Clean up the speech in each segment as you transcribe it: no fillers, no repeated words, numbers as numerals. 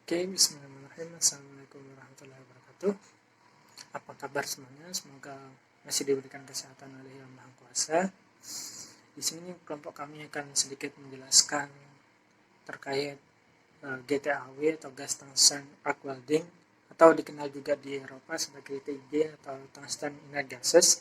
Oke, bismillahirrahmanirrahim. Assalamualaikum warahmatullahi wabarakatuh. Apa kabar semuanya? Semoga masih diberikan kesehatan oleh Yang Maha Kuasa. Di sini kelompok kami akan sedikit menjelaskan terkait GTAW atau Gas Tungsten Arc Welding, atau dikenal juga di Eropa sebagai TIG atau Tungsten Inert Gases.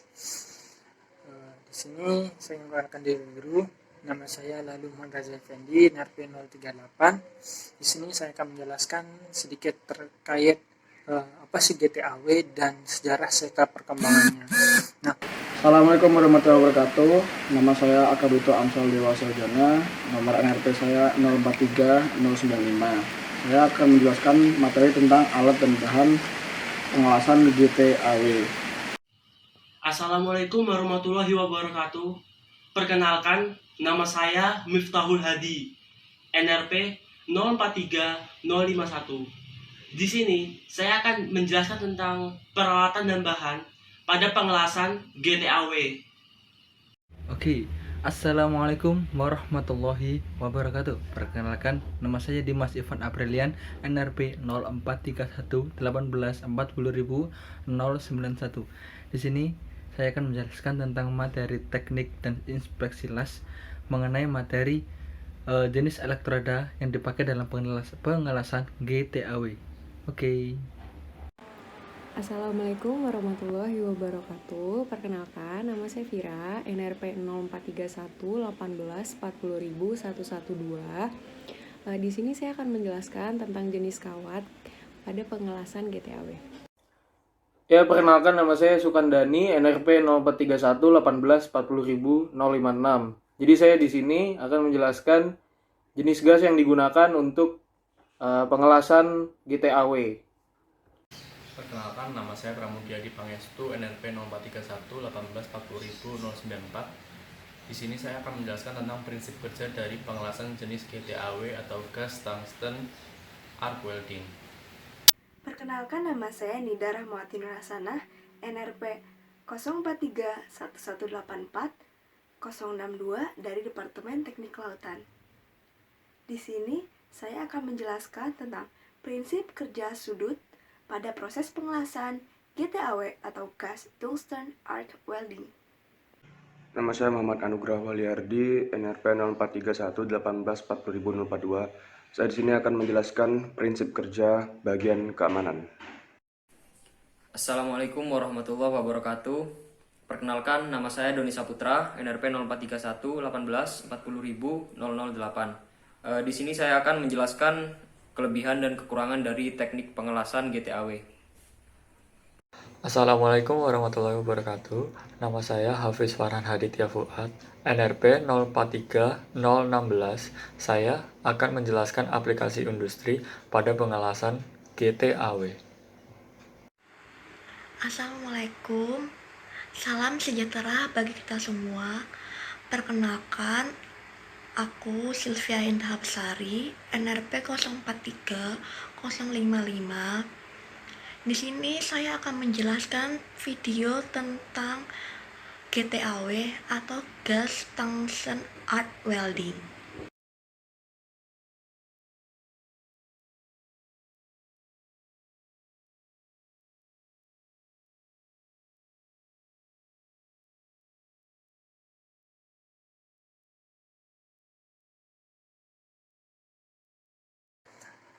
Di sini saya mengenalkan diri dulu. Nama saya Lalu Muhammad Raza Effendi, NRP 038. Di sini saya akan menjelaskan sedikit terkait apa sih GTAW dan sejarah serta perkembangannya. Nah, Assalamualaikum warahmatullahi wabarakatuh. Nama saya Akabito Amsal Dewa Sarjana. Nomor NRP saya 043095. Saya akan menjelaskan materi tentang alat dan bahan pengelasan GTAW. Assalamualaikum warahmatullahi wabarakatuh. Perkenalkan, nama saya Miftahul Hadi, NRP 043051. Di sini saya akan menjelaskan tentang peralatan dan bahan pada pengelasan GTAW. Oke, Assalamualaikum warahmatullahi wabarakatuh. Perkenalkan, nama saya Dimas Ivan Aprilian, NRP 04311840.091. Di sini saya akan menjelaskan tentang materi teknik dan inspeksi las mengenai materi jenis elektroda yang dipakai dalam pengelasan GTAW. Oke. Assalamualaikum warahmatullahi wabarakatuh. Perkenalkan, nama saya Vira, NRP 04311840.112. Di sini saya akan menjelaskan tentang jenis kawat pada pengelasan GTAW. Ya, perkenalkan nama saya Sukandani, NRP 04311840.056. Jadi saya di sini akan menjelaskan jenis gas yang digunakan untuk pengelasan GTAW. Perkenalkan, nama saya Pramudiadi Pangestu, NRP 04311840.094. Di sini saya akan menjelaskan tentang prinsip kerja dari pengelasan jenis GTAW atau gas tungsten arc welding. Perkenalkan, nama saya Nida Rahmawati Nurhasanah, NRP 0431184062 dari Departemen Teknik Kelautan. Di sini saya akan menjelaskan tentang prinsip kerja sudut pada proses pengelasan GTAW atau gas tungsten arc welding. Nama saya Muhammad Anugrah Waliardi, NRP 04311840.042. Saya di sini akan menjelaskan prinsip kerja bagian keamanan. Assalamualaikum warahmatullahi wabarakatuh. Perkenalkan, nama saya Doni Saputra, NRP 04311840.008. Di sini saya akan menjelaskan kelebihan dan kekurangan dari teknik pengelasan GTAW. Assalamualaikum warahmatullahi wabarakatuh. Nama saya Hafiz Farhan Haditya Fuad, NRP 043016. Saya akan menjelaskan aplikasi industri pada pengelasan GTAW. Assalamualaikum, salam sejahtera bagi kita semua. Perkenalkan, aku Sylvia Indah Besari, NRP 043055. Di sini saya akan menjelaskan video tentang GTAW atau gas tungsten arc welding.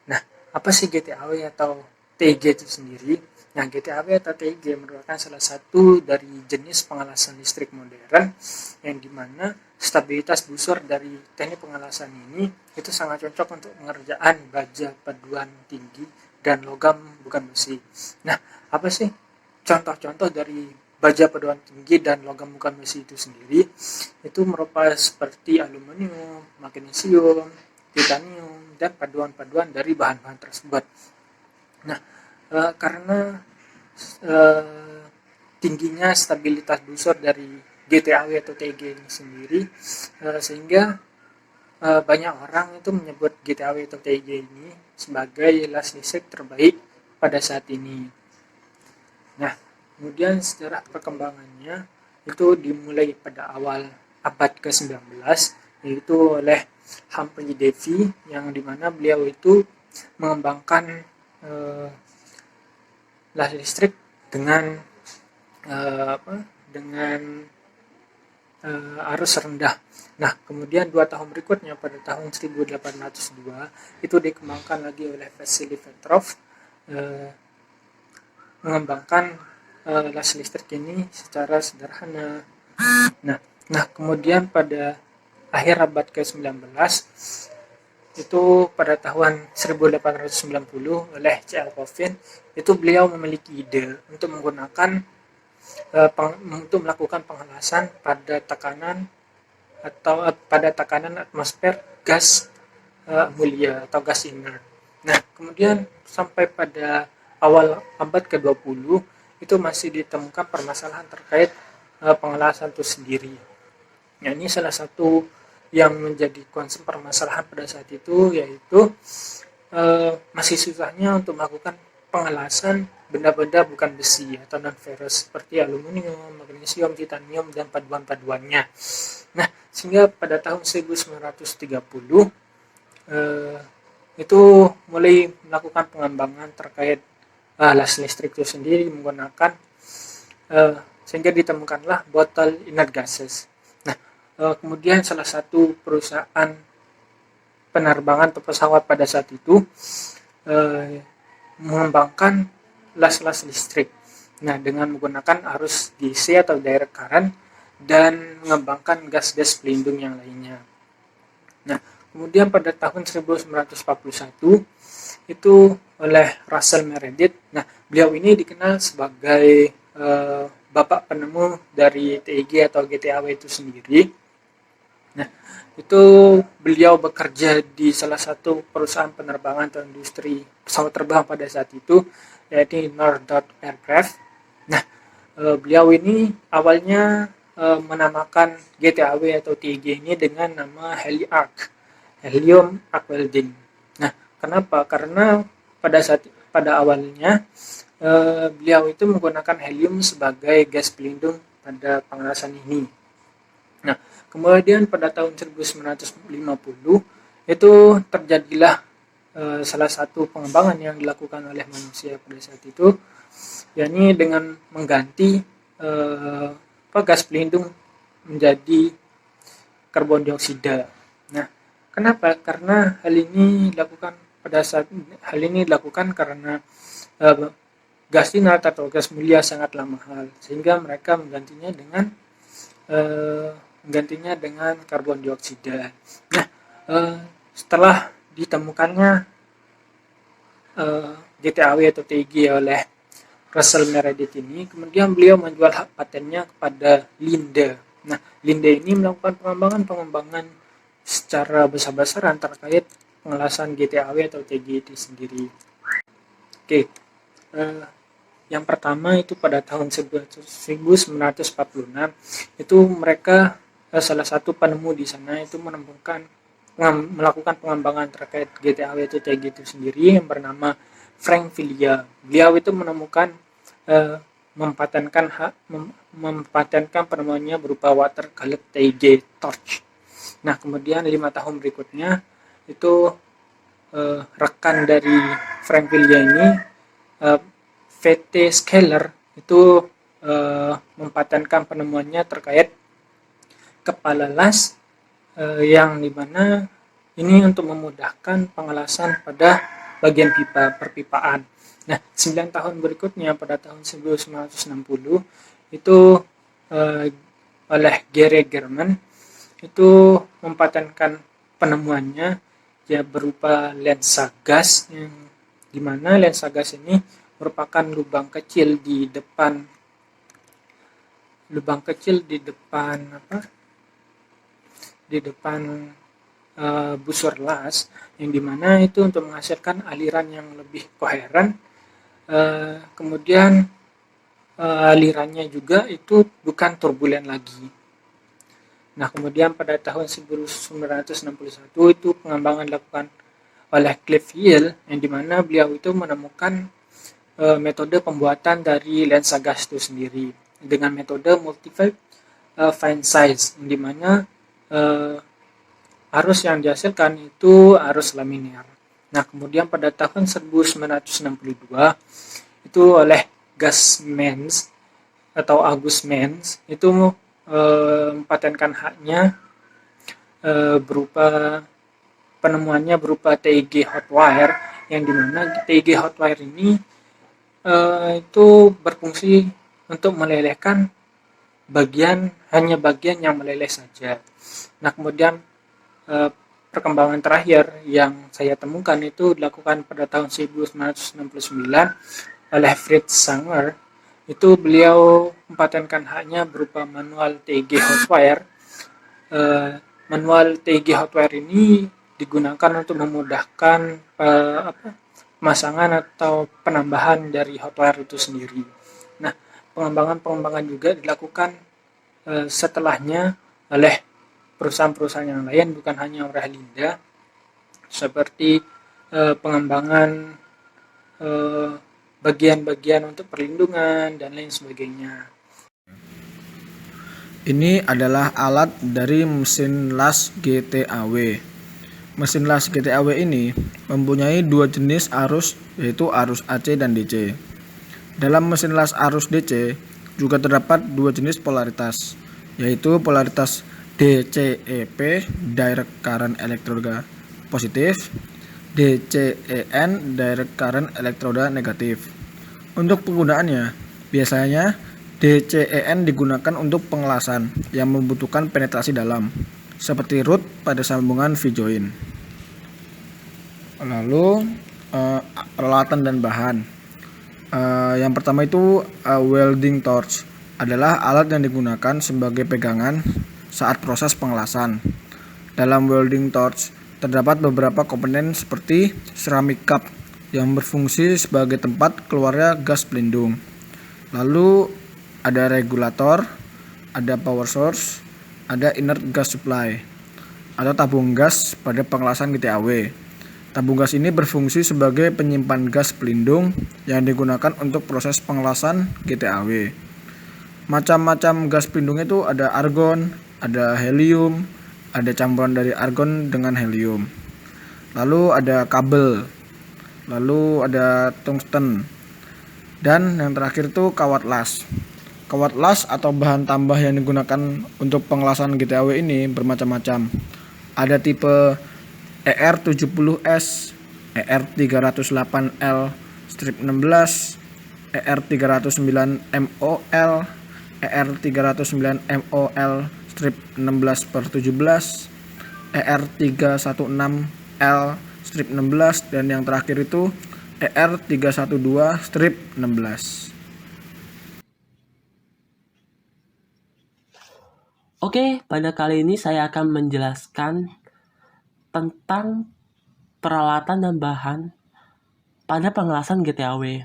Nah, apa sih GTAW atau TIG itu sendiri? Nah, GTAW atau TIG merupakan salah satu dari jenis pengelasan listrik modern yang dimana stabilitas busur dari teknik pengelasan ini itu sangat cocok untuk pengerjaan baja paduan tinggi dan logam bukan besi. Nah, apa sih contoh-contoh dari baja paduan tinggi dan logam bukan besi itu sendiri? Itu merupakan seperti aluminium, magnesium, titanium, dan paduan-paduan dari bahan-bahan tersebut. Nah, karena tingginya stabilitas busur dari GTAW atau TIG ini sendiri, sehingga banyak orang itu menyebut GTAW atau TIG ini sebagai las listrik terbaik pada saat ini. Nah, kemudian sejarah perkembangannya itu dimulai pada awal abad ke-19, yaitu oleh Humphrey Davy, yang dimana beliau itu mengembangkan las listrik dengan arus rendah. Nah, kemudian 2 tahun berikutnya pada tahun 1802 itu dikembangkan lagi oleh Vasily Petrov, mengembangkan las listrik ini secara sederhana. Nah, kemudian pada akhir abad ke-19 itu pada tahun 1890 oleh C.L. Kovin itu beliau memiliki ide untuk melakukan pengelasan pada tekanan atmosfer gas mulia atau gas inert. Nah, kemudian sampai pada awal abad ke-20 itu masih ditemukan permasalahan terkait pengelasan itu sendiri. Nah, ini salah satu yang menjadi concern permasalahan pada saat itu, yaitu masih susahnya untuk melakukan pengelasan benda-benda bukan besi atau non-ferrous seperti aluminium, magnesium, titanium, dan paduan-paduannya. Nah, sehingga pada tahun 1930 itu mulai melakukan pengembangan terkait las listrik itu sendiri menggunakan sehingga ditemukanlah bottle inert gases. Nah, kemudian salah satu perusahaan penerbangan atau pesawat pada saat itu mengembangkan las listrik. Nah, dengan menggunakan arus DC atau direct current dan mengembangkan gas-gas pelindung yang lainnya. Nah, kemudian pada tahun 1941 itu oleh Russell Meredith. Nah, beliau ini dikenal sebagai bapak penemu dari TIG atau GTAW itu sendiri. Nah, itu beliau bekerja di salah satu perusahaan penerbangan atau industri pesawat terbang pada saat itu, yaitu Northrop Aircraft. Nah, beliau ini awalnya menamakan GTAW atau TIG ini dengan nama HeliArc, Helium Arc Welding. Nah, kenapa? Karena pada awalnya beliau itu menggunakan helium sebagai gas pelindung pada pengelasan ini. Nah, kemudian pada tahun 1950 itu terjadilah salah satu pengembangan yang dilakukan oleh manusia pada saat itu, yakni dengan mengganti gas pelindung menjadi karbon dioksida. Nah, kenapa? Karena hal ini dilakukan karena gas inert atau gas mulia sangatlah mahal, sehingga mereka menggantinya dengan karbon dioksida. Nah, setelah ditemukannya GTAW atau TIG oleh Russell Meredith ini, kemudian beliau menjual hak patennya kepada Linde. Nah, Linde ini melakukan pengembangan secara besar-besaran terkait pengelasan GTAW atau TIG itu sendiri. Oke, yang pertama itu pada tahun 1946 itu mereka salah satu penemu di sana itu melakukan pengembangan terkait GTAW itu TIG itu sendiri yang bernama Frank Filia. Beliau itu menemukan mempatenkan penemuannya berupa water colored TIG torch. Nah, kemudian 5 tahun berikutnya itu rekan dari Frank Filia ini, VT Scaler, itu mempatenkan penemuannya terkait kepala las yang dimana ini untuk memudahkan pengelasan pada bagian perpipaan. Nah, 9 tahun berikutnya pada tahun 1960 itu oleh Gary German itu mempatenkan penemuannya berupa lensa gas, yang dimana lensa gas ini merupakan lubang kecil di depan busur las, yang dimana itu untuk menghasilkan aliran yang lebih koheren. Kemudian alirannya juga itu bukan turbulen lagi. Nah, kemudian pada tahun 1961 itu pengembangan dilakukan oleh Cliff Hill, yang dimana beliau itu menemukan metode pembuatan dari lensa gas itu sendiri dengan metode multifield fine size, yang dimana arus yang dihasilkan itu arus laminar. Nah, kemudian pada tahun 1962 itu oleh Gus Mans atau August Mans itu mempatenkan haknya berupa penemuannya berupa TIG hotwire, yang dimana TIG hotwire ini itu berfungsi untuk melelehkan hanya bagian yang meleleh saja. Nah, kemudian perkembangan terakhir yang saya temukan itu dilakukan pada tahun 1969 oleh Fritz Sanger. Itu beliau mempatenkan haknya berupa manual TIG hotwire. Manual TIG hotwire ini digunakan untuk memudahkan pemasangan atau penambahan dari hotwire itu sendiri. Nah, pengembangan juga dilakukan setelahnya oleh perusahaan-perusahaan yang lain, bukan hanya oleh Linda, seperti pengembangan bagian-bagian untuk perlindungan dan lain sebagainya. Ini adalah alat dari mesin las GTAW. Mesin las GTAW ini mempunyai dua jenis arus, yaitu arus AC dan DC. Dalam mesin las arus DC juga terdapat dua jenis polaritas, yaitu polaritas DCEP direct current elektroda positif, DCEN direct current elektroda negatif. Untuk penggunaannya, biasanya DCEN digunakan untuk pengelasan yang membutuhkan penetrasi dalam, seperti root pada sambungan V-join. Lalu peralatan dan bahan. Yang pertama itu welding torch adalah alat yang digunakan sebagai pegangan saat proses pengelasan. Dalam welding torch terdapat beberapa komponen seperti ceramic cup yang berfungsi sebagai tempat keluarnya gas pelindung. Lalu ada regulator, ada power source, ada inert gas supply atau tabung gas pada pengelasan GTAW. Tabung gas ini berfungsi sebagai penyimpan gas pelindung yang digunakan untuk proses pengelasan GTAW. Macam-macam gas pelindung itu ada argon, ada helium, ada campuran dari argon dengan helium. Lalu ada kabel, lalu ada tungsten, dan yang terakhir itu kawat las. Kawat las atau bahan tambah yang digunakan untuk pengelasan GTAW ini bermacam-macam. Ada tipe ER70S, ER308L strip 16, ER309MOL, ER309MOL strip 16/17, ER316L strip 16, dan yang terakhir itu ER312 strip 16. Oke, pada kali ini saya akan menjelaskan tentang peralatan dan bahan pada pengelasan GTAW.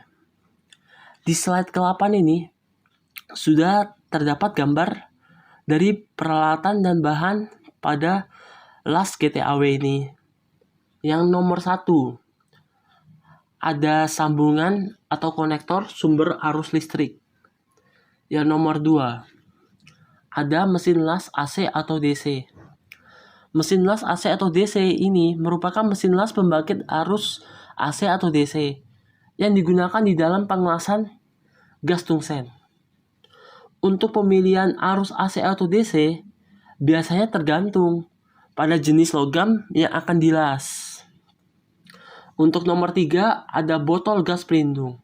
Di slide ke-8 ini sudah terdapat gambar dari peralatan dan bahan pada las GTAW ini. Yang nomor 1, ada sambungan atau konektor sumber arus listrik. Yang nomor 2, ada mesin las AC atau DC. Mesin las AC atau DC ini merupakan mesin las pembangkit arus AC atau DC yang digunakan di dalam pengelasan gas tungsten. Untuk pemilihan arus AC atau DC biasanya tergantung pada jenis logam yang akan dilas. Untuk nomor 3 ada botol gas pelindung.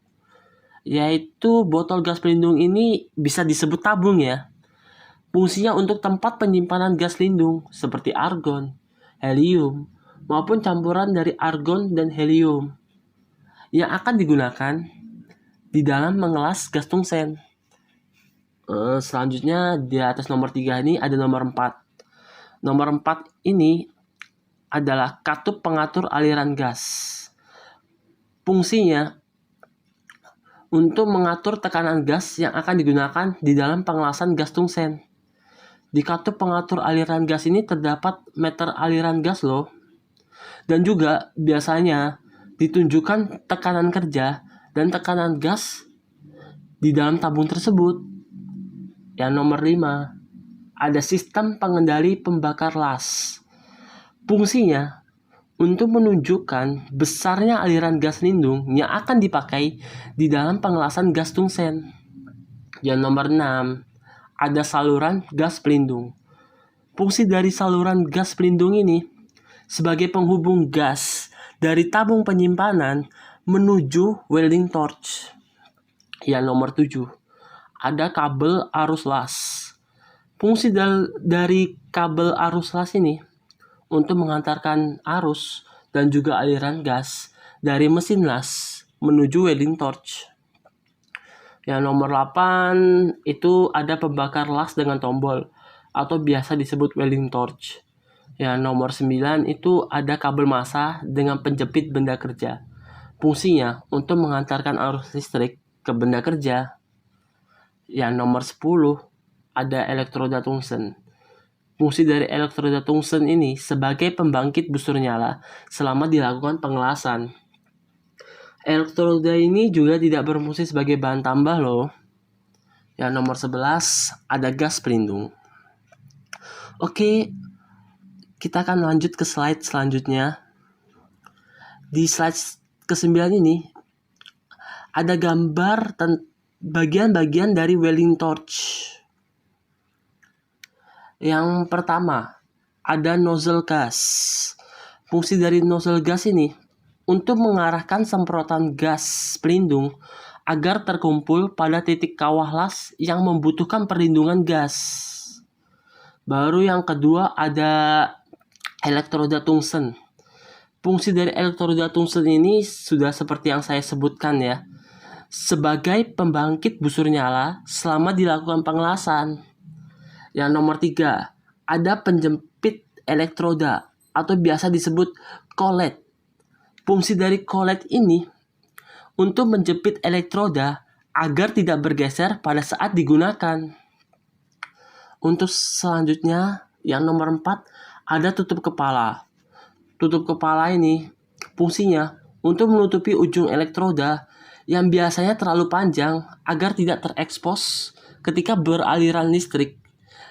Yaitu botol gas pelindung ini bisa disebut tabung ya. Fungsinya untuk tempat penyimpanan gas lindung seperti argon, helium, maupun campuran dari argon dan helium yang akan digunakan di dalam mengelas gas tungsten. Selanjutnya di atas nomor 3 ini ada nomor 4. Nomor 4 ini adalah katup pengatur aliran gas. Fungsinya untuk mengatur tekanan gas yang akan digunakan di dalam pengelasan gas tungsten. Di katup pengatur aliran gas ini terdapat meter aliran gas loh. Dan juga biasanya ditunjukkan tekanan kerja dan tekanan gas di dalam tabung tersebut. Yang nomor 5, ada sistem pengendali pembakar las. Fungsinya untuk menunjukkan besarnya aliran gas lindung yang akan dipakai di dalam pengelasan gas tungsten. Yang nomor 6, ada saluran gas pelindung. Fungsi dari saluran gas pelindung ini sebagai penghubung gas dari tabung penyimpanan menuju welding torch. Yang nomor 7, ada kabel arus las. Fungsi dari kabel arus las ini untuk mengantarkan arus dan juga aliran gas dari mesin las menuju welding torch. Yang nomor 8 itu ada pembakar las dengan tombol atau biasa disebut welding torch. Yang nomor 9 itu ada kabel massa dengan penjepit benda kerja. Fungsinya untuk mengantarkan arus listrik ke benda kerja. Yang nomor 10 ada elektroda tungsten. Fungsi dari elektroda tungsten ini sebagai pembangkit busur nyala selama dilakukan pengelasan. Elektroda ini juga tidak berfungsi sebagai bahan tambah loh. Yang nomor 11 ada gas pelindung. Oke, kita akan lanjut ke slide selanjutnya. Di slide ke-9 ini ada gambar bagian-bagian dari welding torch. Yang pertama, ada nozzle gas. Fungsi dari nozzle gas ini untuk mengarahkan semprotan gas pelindung agar terkumpul pada titik kawah las yang membutuhkan perlindungan gas. Baru yang kedua ada elektroda tungsten. Fungsi dari elektroda tungsten ini sudah seperti yang saya sebutkan ya, sebagai pembangkit busur nyala selama dilakukan pengelasan. Yang nomor 3, ada penjepit elektroda atau biasa disebut collet. Fungsi dari collet ini untuk menjepit elektroda agar tidak bergeser pada saat digunakan. Untuk selanjutnya, yang nomor 4, ada tutup kepala. Tutup kepala ini fungsinya untuk menutupi ujung elektroda yang biasanya terlalu panjang agar tidak terekspos ketika beraliran listrik,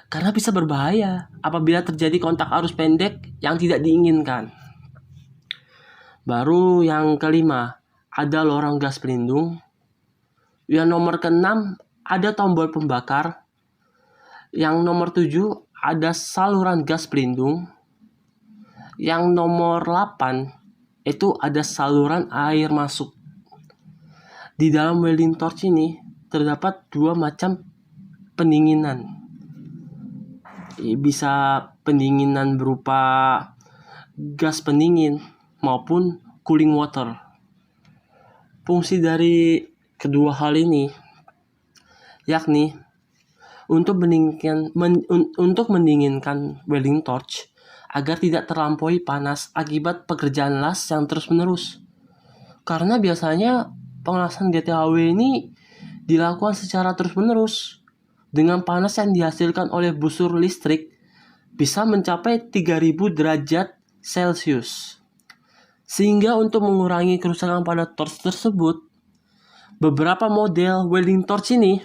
karena bisa berbahaya apabila terjadi kontak arus pendek yang tidak diinginkan. Baru yang kelima, ada lorong gas pelindung. Yang nomor ke-6, ada tombol pembakar. Yang nomor 7, ada saluran gas pelindung. Yang nomor 8, itu ada saluran air masuk. Di dalam welding torch ini terdapat 2 macam pendinginan. Bisa pendinginan berupa gas pendingin maupun cooling water. Fungsi dari kedua hal ini yakni untuk mendinginkan welding torch agar tidak terlampaui panas akibat pekerjaan las yang terus-menerus. Karena biasanya pengelasan GTAW ini dilakukan secara terus-menerus dengan panas yang dihasilkan oleh busur listrik bisa mencapai 3000 derajat Celcius. Sehingga untuk mengurangi kerusakan pada torch tersebut, beberapa model welding torch ini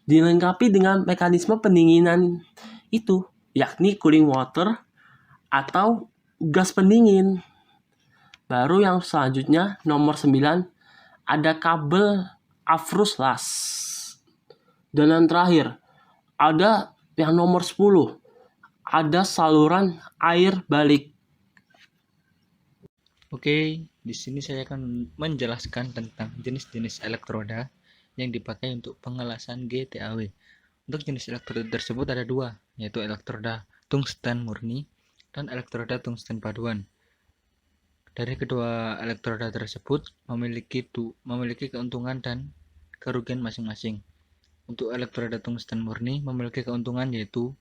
dilengkapi dengan mekanisme pendinginan itu, yakni cooling water atau gas pendingin. Baru yang selanjutnya, nomor 9, ada kabel arus las. Dan yang terakhir, ada yang nomor 10, ada saluran air balik. Oke, di sini saya akan menjelaskan tentang jenis-jenis elektroda yang dipakai untuk pengelasan GTAW. Untuk jenis elektroda tersebut ada 2, yaitu elektroda tungsten murni dan elektroda tungsten paduan. Dari kedua elektroda tersebut memiliki keuntungan dan kerugian masing-masing. Untuk elektroda tungsten murni memiliki keuntungan yaitu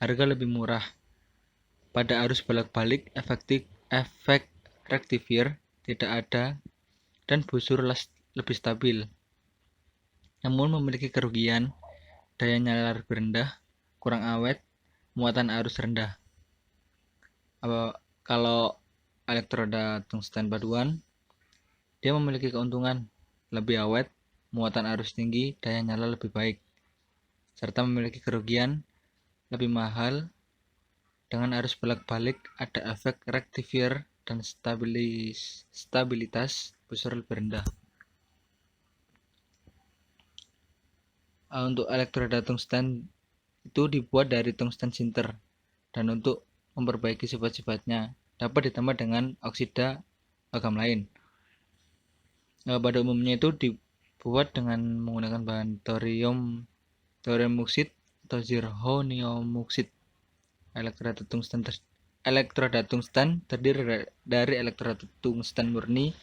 harga lebih murah, pada arus bolak-balik efek rectifier tidak ada, dan busur las lebih stabil. Namun memiliki kerugian, daya nyala lebih rendah, kurang awet, muatan arus rendah. Kalau elektroda tungsten paduan, dia memiliki keuntungan lebih awet, muatan arus tinggi, daya nyala lebih baik, serta memiliki kerugian lebih mahal. Dengan arus bolak-balik ada efek rectifier dan stabilitas buzzer lebih rendah. Untuk elektroda tungsten itu dibuat dari tungsten sinter, dan untuk memperbaiki sifat-sifatnya dapat ditambah dengan oksida logam lain. Pada umumnya itu dibuat dengan menggunakan bahan thorium boksit atau zirconium boksit. Elektroda tungsten terdiri dari elektroda tungsten murni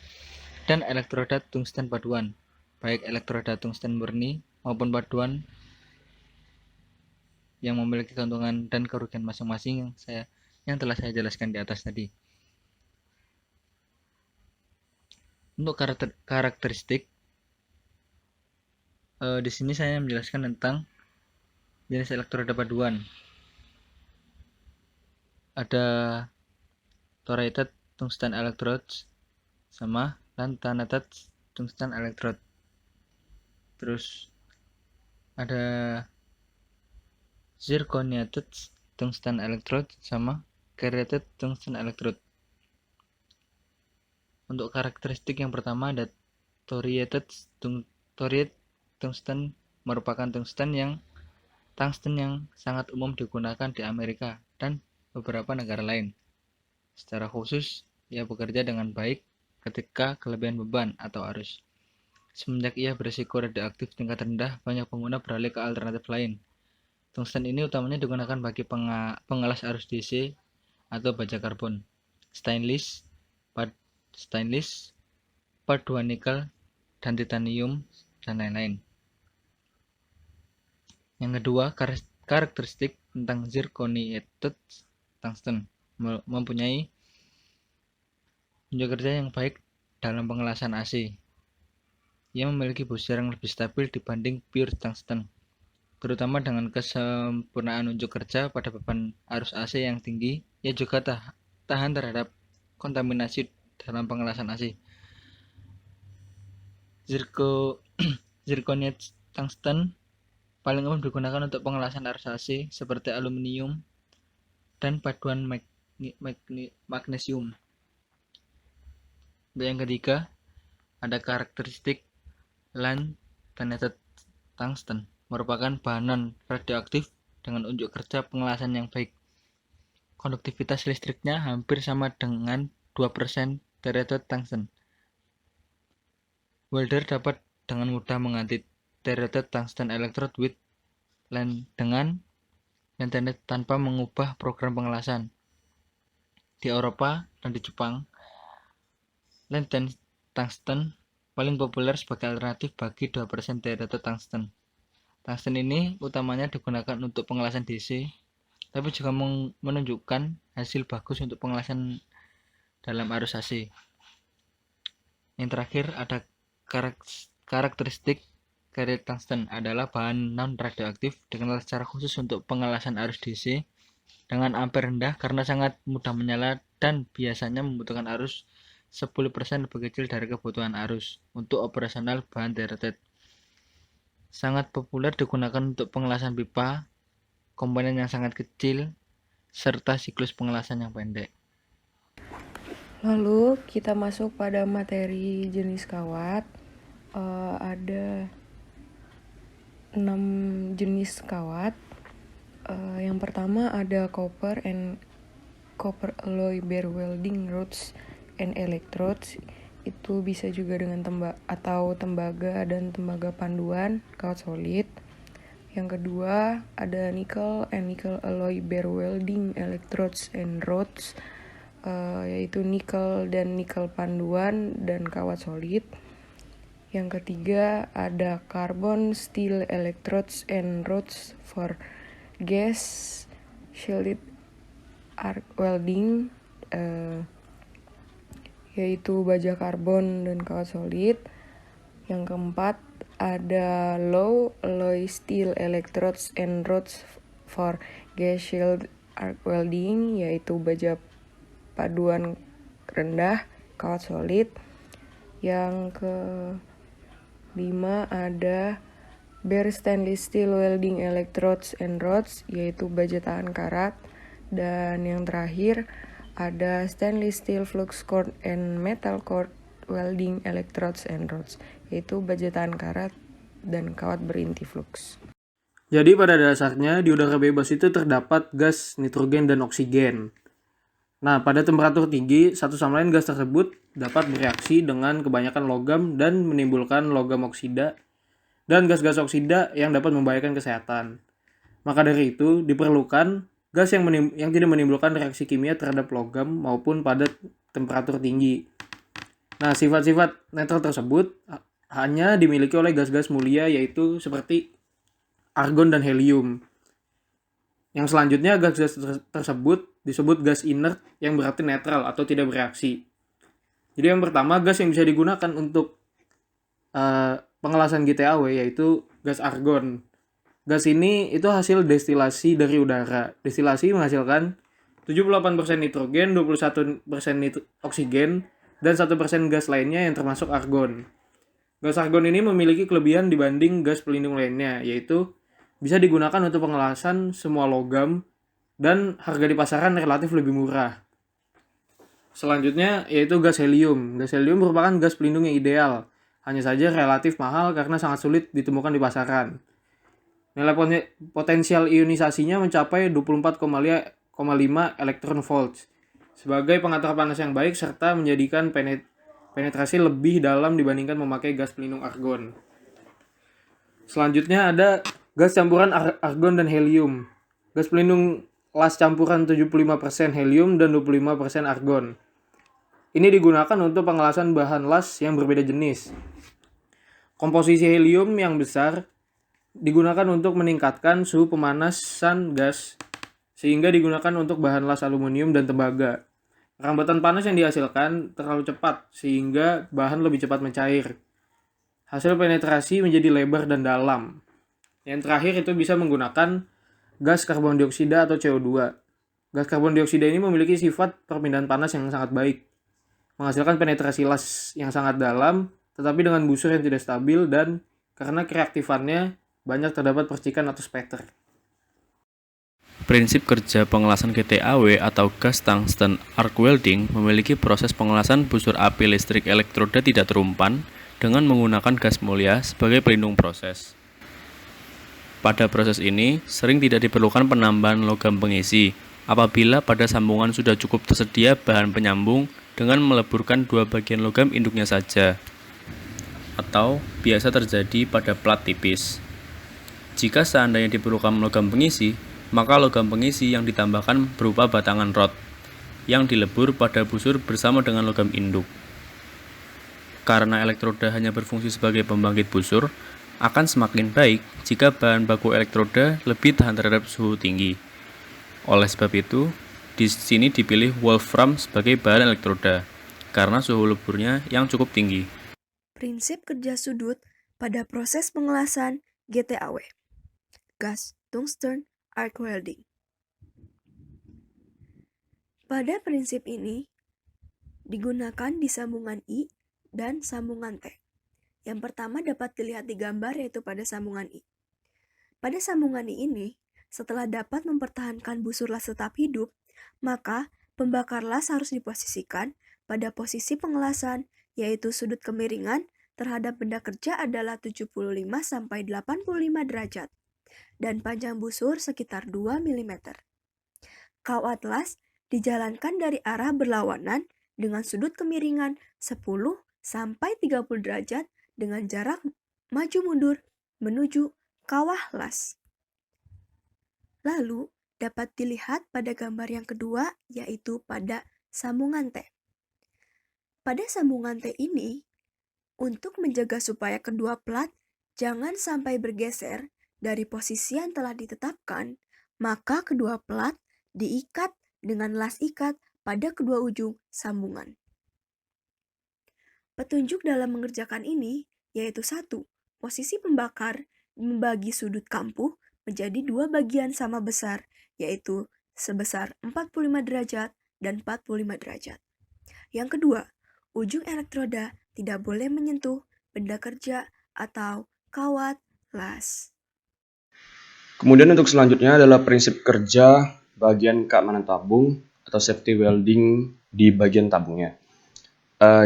dan elektroda tungsten paduan. Baik elektroda tungsten murni maupun paduan yang memiliki keuntungan dan kerugian masing-masing yang telah saya jelaskan di atas tadi. Untuk karakteristik, di sini saya menjelaskan tentang jenis elektroda paduan. Ada thoriated tungsten electrodes sama lantanated tungsten electrode. Terus ada zirconiated tungsten electrode sama cherated tungsten electrode. Untuk karakteristik yang pertama ada thoriated tungsten merupakan tungsten yang sangat umum digunakan di Amerika dan beberapa negara lain. Secara khusus, ia bekerja dengan baik ketika kelebihan beban atau arus. Semenjak ia berisiko radioaktif tingkat rendah, banyak pengguna beralih ke alternatif lain. Tungsten ini utamanya digunakan bagi pengelas arus DC atau baja karbon, stainless, paduan nikel, dan titanium, dan lain-lain. Yang kedua, karakteristik tentang zirconiated tungsten mempunyai unjuk kerja yang baik dalam pengelasan AC. Ia memiliki buzzer yang lebih stabil dibanding pure tungsten, terutama dengan kesempurnaan unjuk kerja pada beban arus AC yang tinggi. Ia juga tahan terhadap kontaminasi dalam pengelasan AC. Zirconiated tungsten paling umum digunakan untuk pengelasan arus AC seperti aluminium dan paduan magnesium. Yang ketiga, ada karakteristik lantanated tungsten, merupakan bahan non-radioaktif dengan unjuk kerja pengelasan yang baik. Konduktivitas listriknya hampir sama dengan 2% thoriated tungsten. Welder dapat dengan mudah mengganti thoriated tungsten electrode with dengan lanthanide tanpa mengubah program pengelasan. Di Eropa dan di Jepang, lanthanide tungsten paling populer sebagai alternatif bagi 2% thoriated tungsten. Tungsten ini utamanya digunakan untuk pengelasan DC, tapi juga menunjukkan hasil bagus untuk pengelasan dalam arus AC. Yang terakhir ada karakteristik cherated tungsten adalah bahan non-radioaktif dikenal secara khusus untuk pengelasan arus DC dengan ampere rendah karena sangat mudah menyala dan biasanya membutuhkan arus 10% lebih kecil dari kebutuhan arus untuk operasional bahan cherated. Sangat populer digunakan untuk pengelasan pipa, komponen yang sangat kecil, serta siklus pengelasan yang pendek. Lalu kita masuk pada materi jenis kawat. Ada 6 jenis kawat. Yang pertama ada copper alloy bar welding rods and electrodes. Itu bisa juga dengan tembaga dan tembaga panduan kawat solid. Yang kedua ada nickel alloy bar welding electrodes and rods, yaitu nikel dan nikel panduan dan kawat solid. Yang ketiga ada carbon steel electrodes and rods for gas shielded arc welding, yaitu baja karbon dan kawat solid. Yang keempat ada low alloy steel electrodes and rods for gas shielded arc welding, yaitu baja paduan rendah kawat solid. Yang kelima ada bare stainless steel welding electrodes and rods, yaitu baja tahan karat. Dan yang terakhir ada stainless steel flux core and metal core welding electrodes and rods, yaitu baja tahan karat dan kawat berinti flux. Jadi pada dasarnya di udara bebas itu terdapat gas nitrogen dan oksigen. Nah, pada temperatur tinggi, satu sama lain gas tersebut dapat bereaksi dengan kebanyakan logam dan menimbulkan logam oksida dan gas-gas oksida yang dapat membahayakan kesehatan. Maka dari itu, diperlukan gas yang tidak menimbulkan reaksi kimia terhadap logam maupun pada temperatur tinggi. Nah, sifat-sifat netral tersebut hanya dimiliki oleh gas-gas mulia, yaitu seperti argon dan helium. Yang selanjutnya, gas-gas tersebut disebut gas inert yang berarti netral atau tidak bereaksi. Jadi yang pertama, gas yang bisa digunakan untuk pengelasan GTAW yaitu gas argon. Gas ini itu hasil destilasi dari udara. Destilasi menghasilkan 78% nitrogen, 21% oksigen, dan 1% gas lainnya yang termasuk argon. Gas argon ini memiliki kelebihan dibanding gas pelindung lainnya, yaitu bisa digunakan untuk pengelasan semua logam dan harga di pasaran relatif lebih murah. Selanjutnya yaitu gas helium. Gas helium merupakan gas pelindung yang ideal, hanya saja relatif mahal karena sangat sulit ditemukan di pasaran. Nilai potensial ionisasinya mencapai 24,5 elektron volt sebagai pengatur panas yang baik serta menjadikan penetrasi lebih dalam dibandingkan memakai gas pelindung argon. Selanjutnya ada gas campuran argon dan helium. Gas pelindung las campuran 75% helium dan 25% argon. Ini digunakan untuk pengelasan bahan las yang berbeda jenis. Komposisi helium yang besar digunakan untuk meningkatkan suhu pemanasan gas sehingga digunakan untuk bahan las aluminium dan tembaga. Rambatan panas yang dihasilkan terlalu cepat sehingga bahan lebih cepat mencair. Hasil penetrasi menjadi lebar dan dalam. Yang terakhir itu bisa menggunakan gas karbon dioksida atau CO2. Gas karbon dioksida ini memiliki sifat perpindahan panas yang sangat baik, menghasilkan penetrasi las yang sangat dalam, tetapi dengan busur yang tidak stabil dan karena kereaktifannya banyak terdapat percikan atau spatter. Prinsip kerja pengelasan GTAW atau gas tungsten arc welding memiliki proses pengelasan busur api listrik elektroda tidak terumpan dengan menggunakan gas mulia sebagai pelindung proses. Pada proses ini, sering tidak diperlukan penambahan logam pengisi apabila pada sambungan sudah cukup tersedia bahan penyambung dengan meleburkan dua bagian logam induknya saja, atau biasa terjadi pada plat tipis. Jika seandainya diperlukan logam pengisi, maka logam pengisi yang ditambahkan berupa batangan rod yang dilebur pada busur bersama dengan logam induk. Karena elektroda hanya berfungsi sebagai pembangkit busur, akan semakin baik jika bahan baku elektroda lebih tahan terhadap suhu tinggi. Oleh sebab itu, di sini dipilih wolfram sebagai bahan elektroda karena suhu leburnya yang cukup tinggi. Prinsip kerja sudut pada proses pengelasan GTAW. Gas tungsten arc welding. Pada prinsip ini digunakan di sambungan I dan sambungan T. Yang pertama dapat dilihat di gambar yaitu pada sambungan I. Pada sambungan I ini, setelah dapat mempertahankan busur las tetap hidup, maka pembakar las harus diposisikan pada posisi pengelasan yaitu sudut kemiringan terhadap benda kerja adalah 75-85 derajat dan panjang busur sekitar 2 mm. Kawat las dijalankan dari arah berlawanan dengan sudut kemiringan 10-30 derajat dengan jarak maju mundur menuju kawah las. Lalu dapat dilihat pada gambar yang kedua yaitu pada sambungan T. Pada sambungan T ini, untuk menjaga supaya kedua plat jangan sampai bergeser dari posisi yang telah ditetapkan, maka kedua plat diikat dengan las ikat pada kedua ujung sambungan. Petunjuk dalam mengerjakan ini yaitu 1. Posisi pembakar membagi sudut kampuh menjadi dua bagian sama besar, yaitu sebesar 45 derajat dan 45 derajat. Yang kedua, ujung elektroda tidak boleh menyentuh benda kerja atau kawat las. Kemudian untuk selanjutnya adalah prinsip kerja bagian keamanan tabung atau safety welding di bagian tabungnya.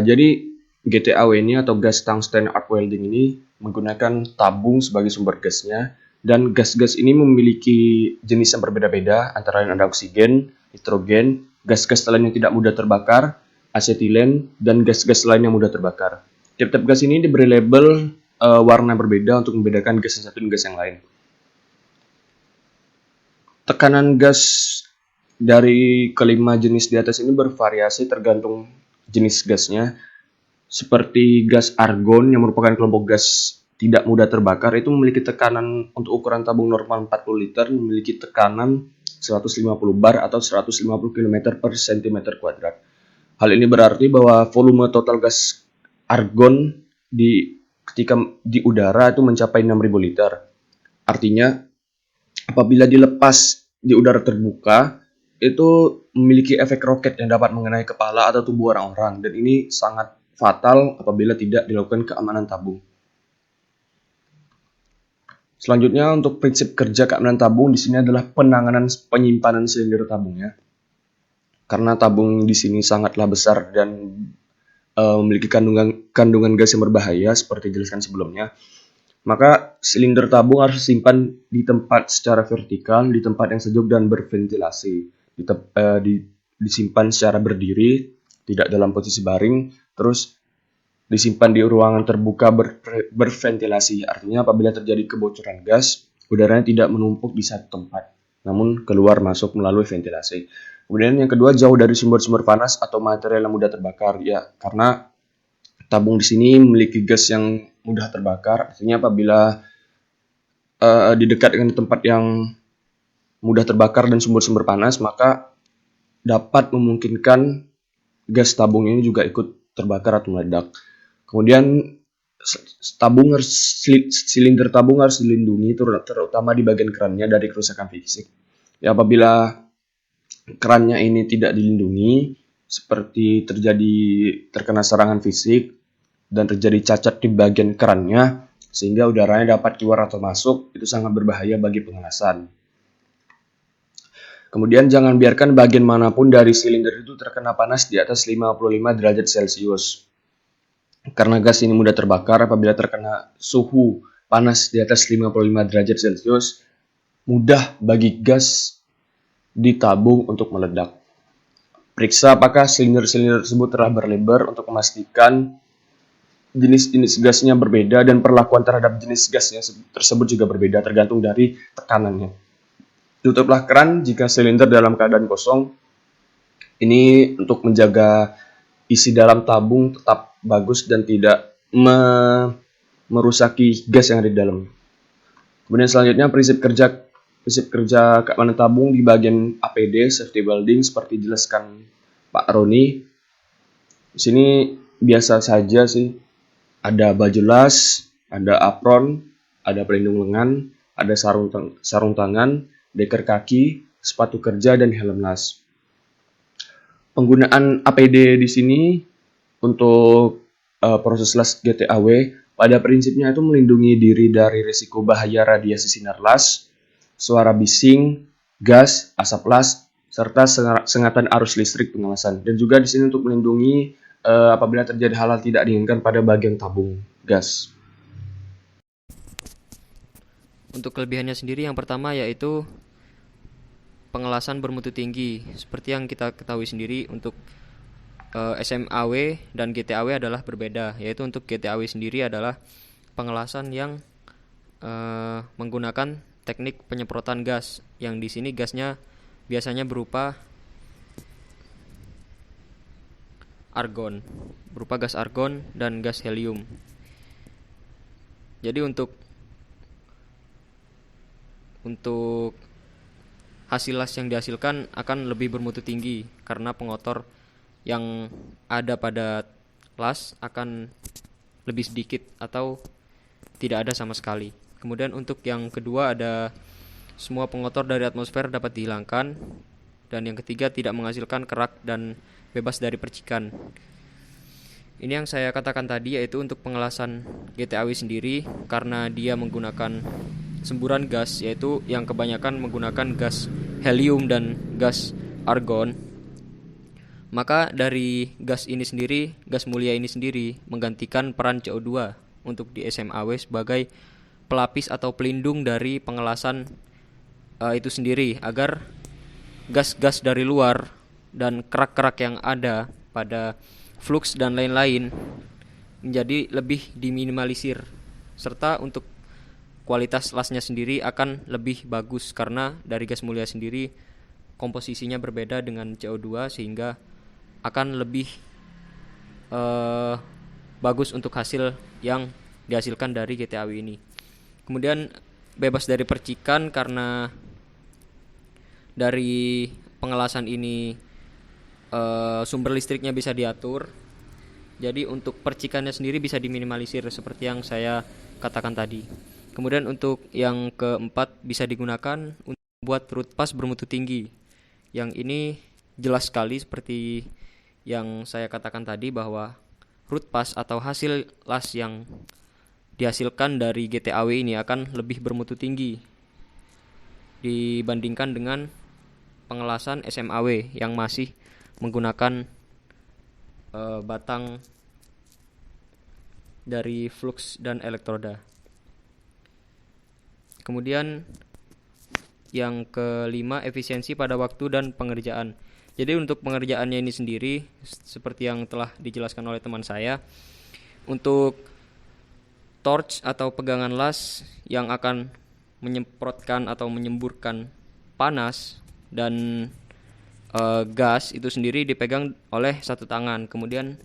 Jadi GTAW ini atau gas tungsten arc welding ini menggunakan tabung sebagai sumber gasnya, dan gas-gas ini memiliki jenis yang berbeda-beda, antara lain ada oksigen, nitrogen, gas-gas lain yang tidak mudah terbakar, asetilen, dan gas-gas lain yang mudah terbakar. Tiap-tiap gas ini diberi label warna berbeda untuk membedakan gas yang satu dan gas yang lain. Tekanan gas dari kelima jenis di atas ini bervariasi tergantung jenis gasnya. Seperti gas argon yang merupakan kelompok gas tidak mudah terbakar, itu memiliki tekanan untuk ukuran tabung normal 40 liter, memiliki tekanan 150 bar atau 150 km per cm kuadrat. Hal ini berarti bahwa volume total gas argon ketika di udara itu mencapai 6.000 liter. Artinya, apabila dilepas di udara terbuka, itu memiliki efek roket yang dapat mengenai kepala atau tubuh orang-orang, dan ini sangat fatal apabila tidak dilakukan keamanan tabung. Selanjutnya, untuk prinsip kerja keamanan tabung di sini adalah penyimpanan silinder tabungnya. Karena tabung di sini sangatlah besar dan memiliki kandungan gas yang berbahaya seperti dijelaskan sebelumnya, maka silinder tabung harus disimpan di tempat secara vertikal, di tempat yang sejuk dan berventilasi. Disimpan secara berdiri, tidak dalam posisi baring, terus disimpan di ruangan terbuka berventilasi. Artinya apabila terjadi kebocoran gas, udaranya tidak menumpuk di satu tempat, namun keluar masuk melalui ventilasi. Kemudian yang kedua, jauh dari sumber-sumber panas atau material yang mudah terbakar. Ya, karena tabung di sini memiliki gas yang mudah terbakar. Artinya apabila di dekat dengan tempat yang mudah terbakar dan sumber-sumber panas, maka dapat memungkinkan gas tabung ini juga ikut terbakar atau meledak. Kemudian silinder tabung harus dilindungi, terutama di bagian kerannya, dari kerusakan fisik. Ya, apabila kerannya ini tidak dilindungi, seperti terkena serangan fisik dan terjadi cacat di bagian kerannya, sehingga udaranya dapat keluar atau masuk, itu sangat berbahaya bagi pengelasan. Kemudian jangan biarkan bagian manapun dari silinder itu terkena panas di atas 55 derajat Celcius. Karena gas ini mudah terbakar, apabila terkena suhu panas di atas 55 derajat Celcius, mudah bagi gas di tabung untuk meledak. Periksa apakah silinder-silinder tersebut telah berlebar untuk memastikan jenis-jenis gasnya berbeda, dan perlakuan terhadap jenis gasnya tersebut juga berbeda tergantung dari tekanannya. Tutuplah keran jika silinder dalam keadaan kosong. Ini untuk menjaga isi dalam tabung tetap bagus dan tidak merusaki gas yang ada di dalam. Kemudian selanjutnya prinsip kerja keamanan tabung di bagian APD, safety welding, seperti dijelaskan Pak Roni. Di sini biasa saja sih, ada baju las, ada apron, ada pelindung lengan, ada sarung tangan, deker kaki, sepatu kerja, dan helm las. Penggunaan APD di sini untuk proses las GTAW pada prinsipnya itu melindungi diri dari risiko bahaya radiasi sinar las, suara bising, gas, asap las, serta sengatan arus listrik pengelasan. Dan juga di sini untuk melindungi apabila terjadi hal-hal tidak diinginkan pada bagian tabung gas. Untuk kelebihannya sendiri, yang pertama yaitu pengelasan bermutu tinggi. Seperti yang kita ketahui sendiri, untuk SMAW dan GTAW adalah berbeda. Yaitu untuk GTAW sendiri adalah pengelasan yang menggunakan teknik penyemprotan gas, yang di sini gasnya biasanya berupa gas argon dan gas helium. Jadi untuk hasil las yang dihasilkan akan lebih bermutu tinggi, karena pengotor yang ada pada las akan lebih sedikit atau tidak ada sama sekali. Kemudian untuk yang kedua, ada semua pengotor dari atmosfer dapat dihilangkan, dan yang ketiga tidak menghasilkan kerak dan bebas dari percikan. Ini yang saya katakan tadi, yaitu untuk pengelasan GTAW sendiri, karena dia menggunakan semburan gas, yaitu yang kebanyakan menggunakan gas helium dan gas argon. Maka dari gas ini sendiri, gas mulia ini sendiri menggantikan peran CO2 untuk di SMAW sebagai pelapis atau pelindung dari pengelasan itu sendiri, agar gas-gas dari luar dan kerak-kerak yang ada pada flux dan lain-lain menjadi lebih diminimalisir, serta untuk kualitas lasnya sendiri akan lebih bagus karena dari gas mulia sendiri komposisinya berbeda dengan CO2 sehingga akan lebih bagus untuk hasil yang dihasilkan dari GTAW ini. Kemudian bebas dari percikan karena dari pengelasan ini sumber listriknya bisa diatur. Jadi untuk percikannya sendiri bisa diminimalisir seperti yang saya katakan tadi. Kemudian untuk yang keempat bisa digunakan untuk membuat root pass bermutu tinggi. Yang ini jelas sekali seperti yang saya katakan tadi bahwa root pass atau hasil las yang dihasilkan dari GTAW ini akan lebih bermutu tinggi dibandingkan dengan pengelasan SMAW yang masih menggunakan batang dari flux dan elektroda. Kemudian yang kelima, efisiensi pada waktu dan pengerjaan. Jadi untuk pengerjaannya ini sendiri seperti yang telah dijelaskan oleh teman saya, untuk torch atau pegangan las yang akan menyemprotkan atau menyemburkan panas dan gas itu sendiri dipegang oleh satu tangan. Kemudian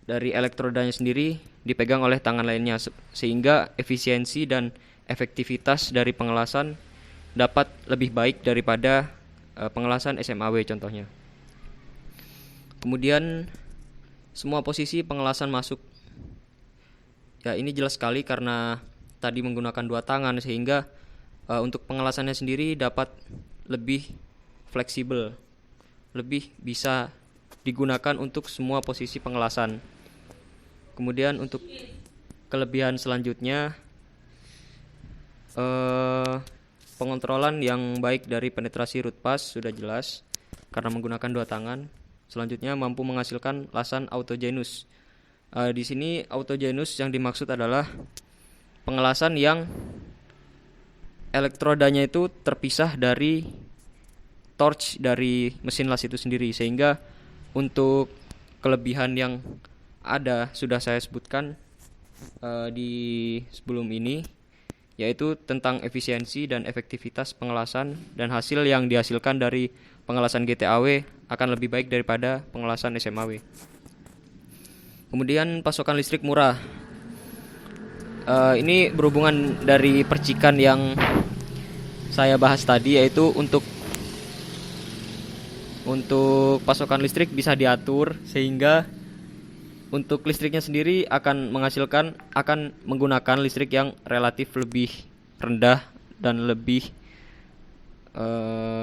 dari elektrodanya sendiri dipegang oleh tangan lainnya, sehingga efisiensi dan efektivitas dari pengelasan dapat lebih baik daripada pengelasan SMAW contohnya. Kemudian semua posisi pengelasan masuk. Ya, ini jelas sekali karena tadi menggunakan dua tangan sehingga untuk pengelasannya sendiri dapat lebih fleksibel, lebih bisa digunakan untuk semua posisi pengelasan. Kemudian untuk kelebihan selanjutnya, pengontrolan yang baik dari penetrasi root pass sudah jelas karena menggunakan dua tangan. Selanjutnya mampu menghasilkan lasan autogenus. Di sini autogenus yang dimaksud adalah pengelasan yang elektrodanya itu terpisah dari torch dari mesin las itu sendiri, sehingga untuk kelebihan yang ada sudah saya sebutkan di sebelum ini, yaitu tentang efisiensi dan efektivitas pengelasan, dan hasil yang dihasilkan dari pengelasan GTAW akan lebih baik daripada pengelasan SMAW. Kemudian pasokan listrik murah. Ini berhubungan dari percikan yang saya bahas tadi, yaitu untuk pasokan listrik bisa diatur sehingga untuk listriknya sendiri akan menggunakan listrik yang relatif lebih rendah dan lebih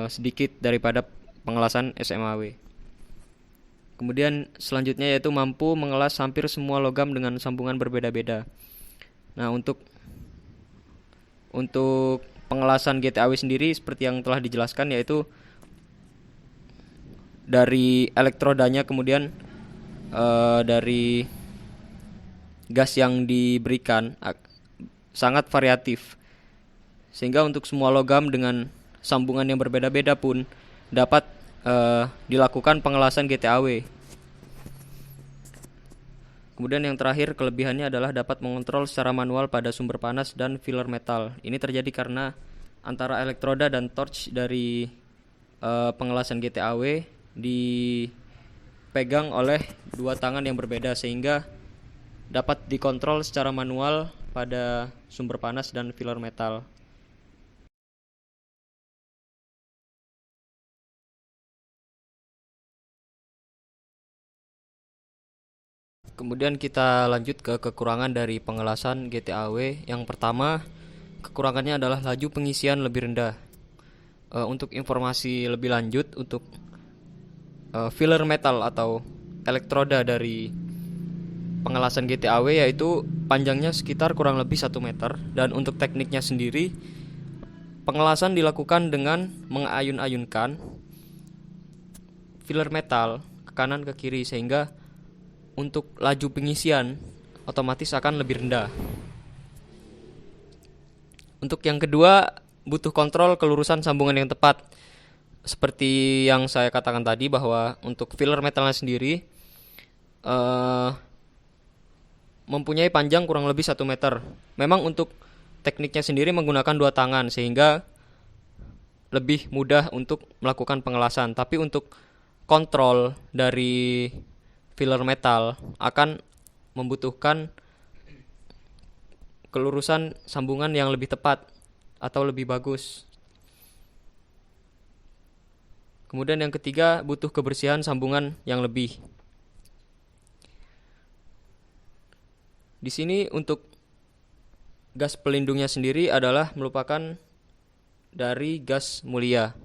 sedikit daripada pengelasan SMAW. Kemudian selanjutnya yaitu mampu mengelas hampir semua logam dengan sambungan berbeda-beda. Nah, untuk pengelasan GTAW sendiri seperti yang telah dijelaskan, yaitu dari elektrodanya, kemudian dari gas yang diberikan sangat variatif, sehingga untuk semua logam dengan sambungan yang berbeda-beda pun dapat dilakukan pengelasan GTAW. Kemudian yang terakhir, kelebihannya adalah dapat mengontrol secara manual pada sumber panas dan filler metal. Ini terjadi karena antara elektroda dan torch dari pengelasan GTAW dipegang oleh dua tangan yang berbeda, sehingga dapat dikontrol secara manual pada sumber panas dan filler metal. Kemudian kita lanjut ke kekurangan dari pengelasan GTAW. Yang pertama, kekurangannya adalah laju pengisian lebih rendah. Untuk informasi lebih lanjut, untuk filler metal atau elektroda dari pengelasan GTAW yaitu panjangnya sekitar kurang lebih 1 meter, dan untuk tekniknya sendiri pengelasan dilakukan dengan mengayun-ayunkan filler metal ke kanan ke kiri, sehingga untuk laju pengisian otomatis akan lebih rendah. Untuk yang kedua, butuh kontrol kelurusan sambungan yang tepat. Seperti yang saya katakan tadi, bahwa untuk filler metalnya sendiri mempunyai panjang kurang lebih 1 meter. Memang untuk tekniknya sendiri menggunakan 2 tangan, sehingga lebih mudah untuk melakukan pengelasan. Tapi untuk kontrol dari filler metal akan membutuhkan kelurusan sambungan yang lebih tepat atau lebih bagus. Kemudian yang ketiga, butuh kebersihan sambungan yang lebih. Di sini untuk gas pelindungnya sendiri adalah merupakan dari gas mulia,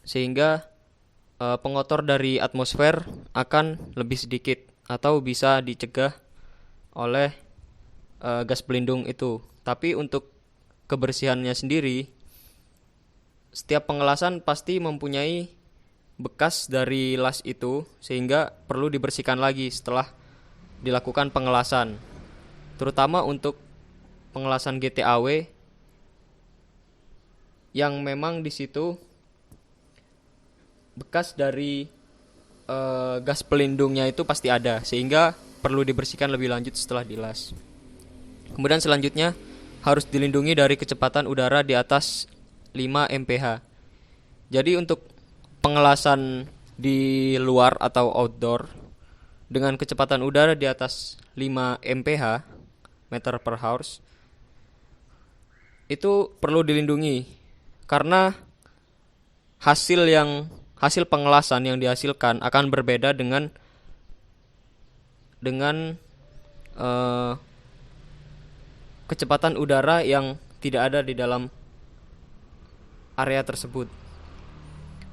sehingga pengotor dari atmosfer akan lebih sedikit atau bisa dicegah oleh gas pelindung itu. Tapi untuk kebersihannya sendiri, setiap pengelasan pasti mempunyai bekas dari las itu, sehingga perlu dibersihkan lagi setelah dilakukan pengelasan. Terutama untuk pengelasan GTAW yang memang di situ bekas dari gas pelindungnya itu pasti ada, sehingga perlu dibersihkan lebih lanjut setelah dilas. Kemudian selanjutnya harus dilindungi dari kecepatan udara di atas 5 mph. Jadi untuk pengelasan di luar atau outdoor dengan kecepatan udara di atas 5 mph, meter per hours, itu perlu dilindungi karena hasil pengelasan yang dihasilkan akan berbeda dengan kecepatan udara yang tidak ada di dalam area tersebut.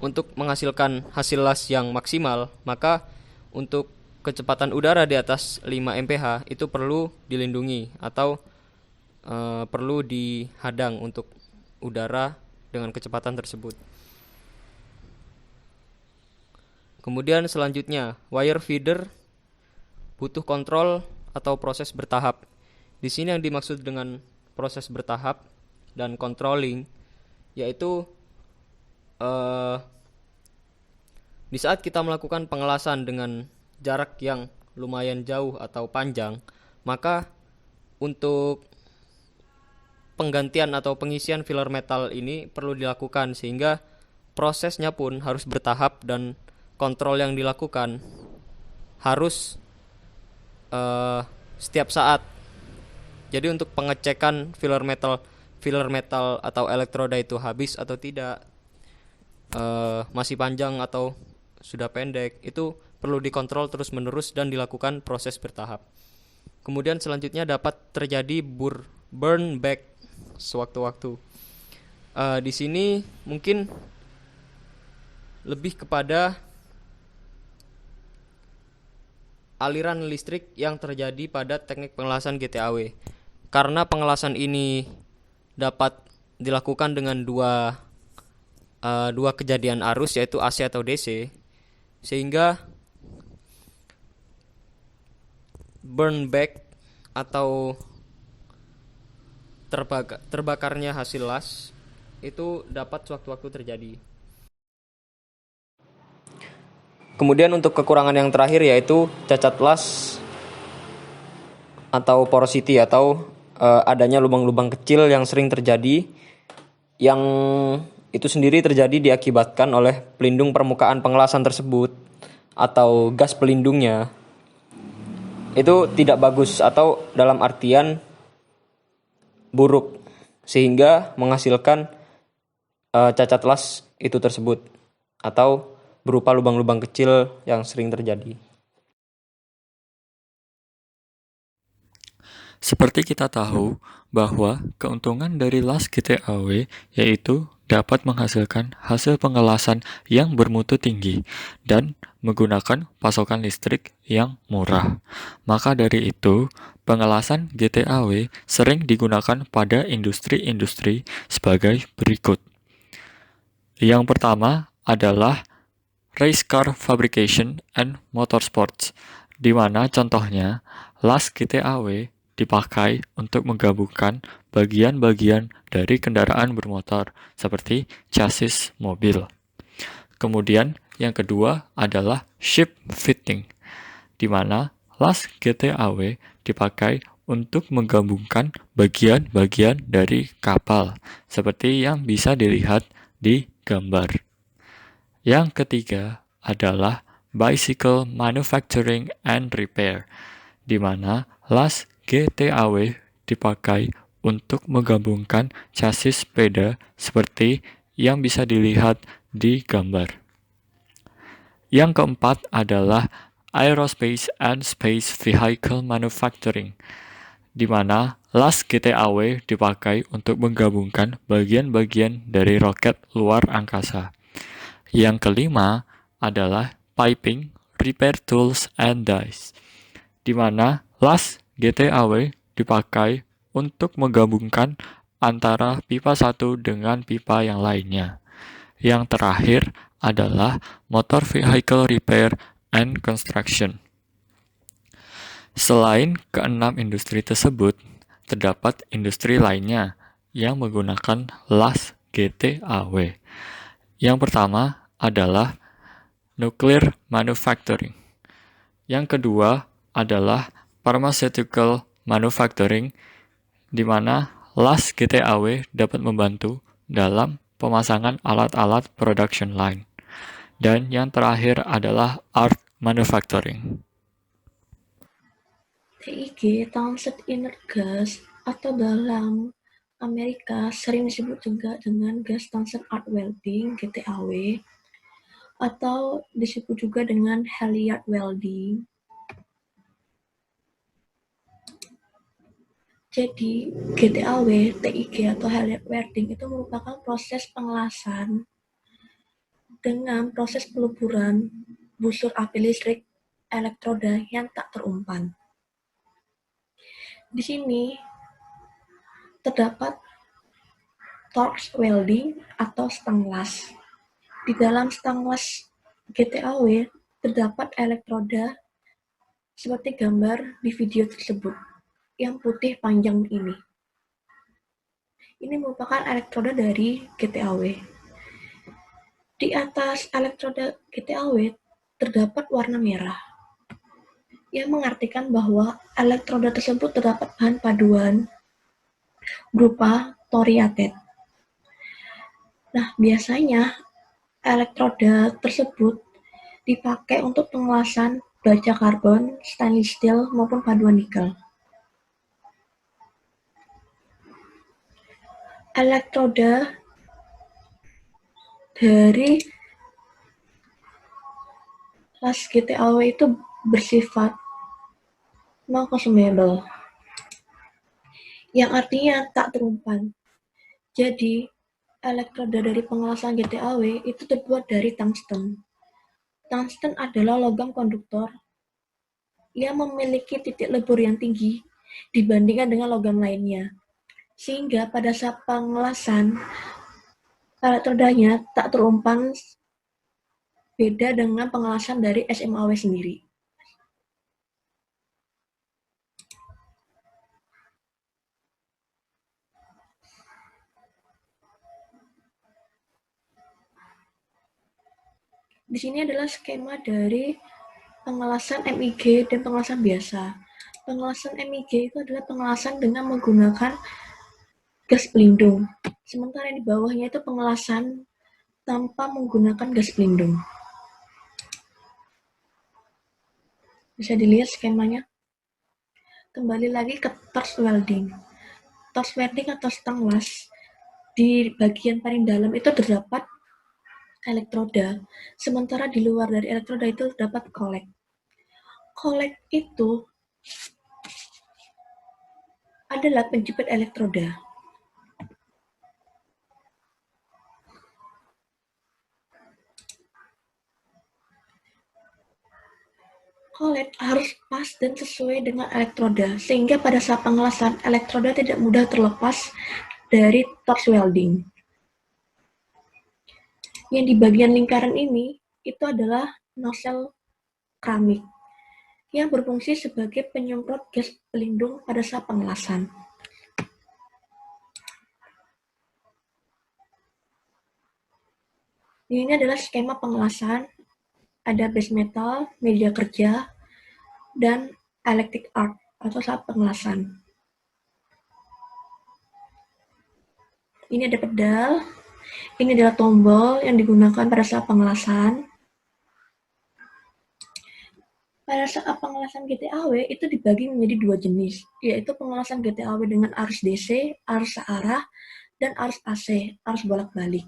Untuk menghasilkan hasil las yang maksimal, maka untuk kecepatan udara di atas 5 mph itu perlu dilindungi atau perlu dihadang untuk udara dengan kecepatan tersebut. Kemudian selanjutnya, wire feeder butuh kontrol atau proses bertahap. Di sini yang dimaksud dengan proses bertahap dan controlling yaitu di saat kita melakukan pengelasan dengan jarak yang lumayan jauh atau panjang, maka untuk penggantian atau pengisian filler metal ini perlu dilakukan, sehingga prosesnya pun harus bertahap dan kontrol yang dilakukan harus setiap saat. Jadi untuk pengecekan filler metal atau elektroda itu habis atau tidak, masih panjang atau sudah pendek, itu perlu dikontrol terus-menerus dan dilakukan proses bertahap. Kemudian selanjutnya dapat terjadi burn back sewaktu-waktu. Di sini mungkin lebih kepada aliran listrik yang terjadi pada teknik pengelasan GTAW. Karena pengelasan ini dapat dilakukan dengan dua kejadian arus, yaitu AC atau DC, sehingga burn back atau terbakarnya hasil las itu dapat sewaktu-waktu terjadi. Kemudian untuk kekurangan yang terakhir yaitu cacat las atau porosity atau adanya lubang-lubang kecil yang sering terjadi, yang itu sendiri terjadi diakibatkan oleh pelindung permukaan pengelasan tersebut atau gas pelindungnya itu tidak bagus atau dalam artian buruk, sehingga menghasilkan cacat las itu tersebut atau berupa lubang-lubang kecil yang sering terjadi. Seperti kita tahu bahwa keuntungan dari las GTAW yaitu dapat menghasilkan hasil pengelasan yang bermutu tinggi dan menggunakan pasokan listrik yang murah. Maka dari itu, pengelasan GTAW sering digunakan pada industri-industri sebagai berikut. Yang pertama adalah race car fabrication and motorsports, di mana contohnya las GTAW dipakai untuk menggabungkan bagian-bagian dari kendaraan bermotor seperti chassis mobil. Kemudian yang kedua adalah ship fitting, di mana las GTAW dipakai untuk menggabungkan bagian-bagian dari kapal, seperti yang bisa dilihat di gambar. Yang ketiga adalah bicycle manufacturing and repair, di mana las GTAW dipakai untuk menggabungkan chassis sepeda seperti yang bisa dilihat di gambar. Yang keempat adalah aerospace and space vehicle manufacturing, di mana las GTAW dipakai untuk menggabungkan bagian-bagian dari roket luar angkasa. Yang kelima adalah piping, repair tools, and dies, di mana las GTAW dipakai untuk menggabungkan antara pipa satu dengan pipa yang lainnya. Yang terakhir adalah motor vehicle repair and construction. Selain keenam industri tersebut, terdapat industri lainnya yang menggunakan las GTAW. Yang pertama adalah nuclear manufacturing. Yang kedua adalah pharmaceutical manufacturing, di mana las GTAW dapat membantu dalam pemasangan alat-alat production line. Dan yang terakhir adalah art manufacturing. TIG, Townsend Inert Gas, atau dalam Amerika sering disebut juga dengan gas Townsend Arc Welding (GTAW), atau disebut juga dengan Halliard Welding. Jadi, GTAW, TIG, atau Halliard Welding itu merupakan proses pengelasan dengan proses peluburan busur api listrik elektroda yang tak terumpan. Di sini terdapat torch welding atau stang las. Di dalam stang las GTAW terdapat elektroda seperti gambar di video tersebut, yang putih panjang ini. Ini merupakan elektroda dari GTAW. Di atas elektroda GTAW terdapat warna merah, yang mengartikan bahwa elektroda tersebut terdapat bahan paduan berupa toriated. Nah, biasanya elektroda tersebut dipakai untuk pengelasan baja karbon, stainless steel, maupun paduan nikel. Elektroda dari las GTAW itu bersifat non-consumable, yang artinya tak terumpan. Jadi, elektroda dari pengelasan GTAW itu terbuat dari tungsten. Tungsten adalah logam konduktor yang memiliki titik lebur yang tinggi dibandingkan dengan logam lainnya, sehingga pada saat pengelasan elektrodanya tak terumpan, beda dengan pengelasan dari SMAW sendiri. Di sini adalah skema dari pengelasan MIG dan pengelasan biasa. Pengelasan MIG itu adalah pengelasan dengan menggunakan gas pelindung. Sementara di bawahnya itu pengelasan tanpa menggunakan gas pelindung. Bisa dilihat skemanya. Kembali lagi ke torch welding. Torch welding atau stang las, di bagian paling dalam itu terdapat elektroda, sementara di luar dari elektroda itu terdapat kolek. Kolek itu adalah penjepit elektroda. Kolek harus pas dan sesuai dengan elektroda, sehingga pada saat pengelasan, elektroda tidak mudah terlepas dari torch welding. Yang di bagian lingkaran ini itu adalah nozzle keramik yang berfungsi sebagai penyemprot gas pelindung pada saat pengelasan. Ini adalah skema pengelasan. Ada base metal, media kerja, dan electric arc atau saat pengelasan. Ini ada pedal, ini adalah tombol yang digunakan pada saat pengelasan. Pada saat pengelasan GTAW itu dibagi menjadi dua jenis, yaitu pengelasan GTAW dengan arus DC, arus searah, dan arus AC, arus bolak-balik.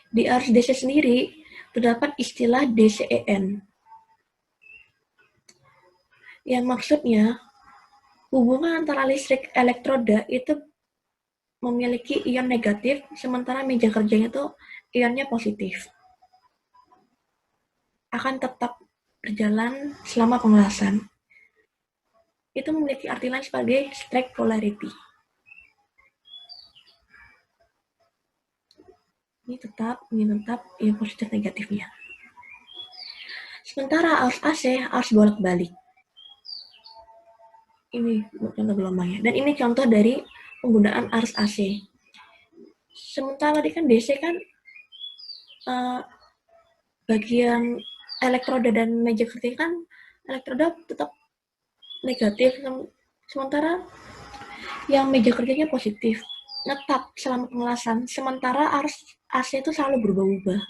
Di arus DC sendiri, terdapat istilah DCEN, yang maksudnya hubungan antara listrik elektroda itu memiliki ion negatif, sementara meja kerjanya itu ionnya positif. Akan tetap berjalan selama pengelasan. Itu memiliki arti lain sebagai strike polarity. Ini tetap, ion positif negatifnya. Sementara arus AC harus bolak-balik. Ini contoh gelombangnya. Dan ini contoh dari penggunaan arus AC. Sementara tadi kan DC kan bagian elektroda dan meja kerja kan elektroda tetap negatif, sementara yang meja kerjanya positif, tetap selama pengelasan. Sementara arus AC itu selalu berubah-ubah.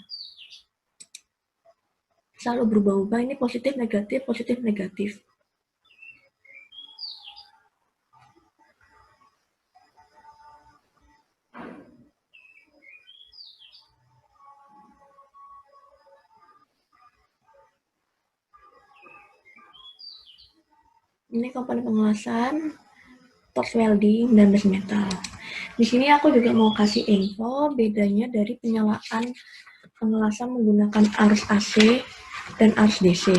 Selalu berubah-ubah, ini positif, negatif, positif, negatif. Ini komponen pengelasan, torch welding, dan base metal. Di sini aku juga mau kasih info bedanya dari penyalaan pengelasan menggunakan arus AC dan arus DC.